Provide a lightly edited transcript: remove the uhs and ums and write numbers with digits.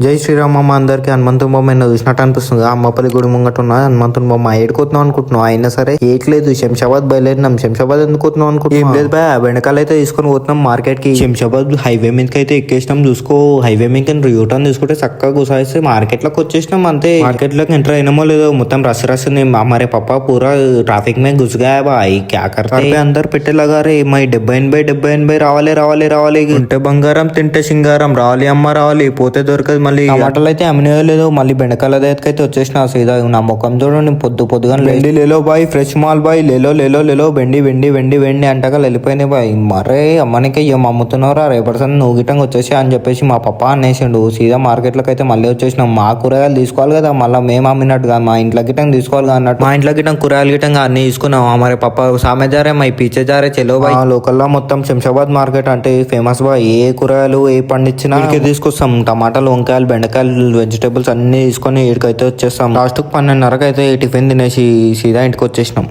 జై శ్రీరామ్ అమ్మ అందరికి హనుమంతుని బొమ్మ ఎన్నో చూసినట్టు అనిపిస్తుంది. అమ్మపల్లి గుడి ముంగట ఉన్న హనుమంతుని బొమ్మ ఏడుకోతున్నావు అనుకుంటున్నావు. అయినా సరే ఏట్లేదు, శంషాబాద్ బయలుదేరినాం. శంషాబాద్ ఎందుకు పోతున్నావు అనుకుంటున్నాం. ఏం లేదు బా, వెనకాల అయితే తీసుకొని పోతున్నాం మార్కెట్ కి. శంషాబాద్ హైవే మీదకి అయితే ఎక్కేసినాం. చూసుకో, హైవే మీద యూటర్న్ తీసుకుంటే చక్కగా గుసాయిస్తే మార్కెట్ లోకి వచ్చేసినాం. అంతే మార్కెట్ లోకి ఎంటర్ అయినామో లేదో మొత్తం రస్ हमारे पापा पूरा ट्रैफिक में घुस गया है भाई, क्या करते हैं अंदर పెట్టే लगा रे మై 70-80 రావాలి రావాలి రావాలి. ఉంటే బంగారం తింటే సింగారం, రావాలి అమ్మ రావాలి, పోతే దొరకదు. మళ్ళీ టమాటాలు అయితే అమ్మినయో లేదో, మళ్ళీ బెండకాయల దగ్గరికి వచ్చేసిన సీదా. నా ముఖం చూడండి, పొద్దుగా వెండి లేలో బాయ్, ఫ్రెష్ మాల్ బాయ్, లేలో లేలో లేలో వెండి వెండి వెండి వెండి అంటగా వెళ్ళిపోయినాయి బాయ్. మరే అమ్మనికి ఏం అమ్ముతున్నారా, రేపటి నువ్వు గిట్టంగా వచ్చేసి అని చెప్పేసి మా పప్ప అనేసిండు. సీదా మార్కెట్ లోకి అయితే మళ్ళీ వచ్చేసినాం. మా కూరగాయలు తీసుకోవాలి కదా, మళ్ళీ మేము అమ్మినట్టుగా మా ఇంట్లో గిట్టంగా తీసుకోవాలి అన్నట్టు. మా ఇంట్లో గిట్టంగా కూరగాయలు గిట్టంగా అన్ని తీసుకున్నాం. మరి పప్ప సామె జారే మై పీచే జారే చెలో బాయ్. లోకల్లో మొత్తం శంషాబాద్ మార్కెట్ అంటే ఫేమస్ బాయ్. ఏ కూరగాయలు ఏ పండించినా తీసుకొస్తాం. టమాటాలు, వంకాయలు, బెండకాయలు, వెజిటేబుల్స్ అన్ని తీసుకొని ఇక్కడికైతే వచ్చేస్తాం. లాస్ట్ 12:30కి అయితే టిఫిన్ తినేసి సీదా ఇంటికి వచ్చేసినాం.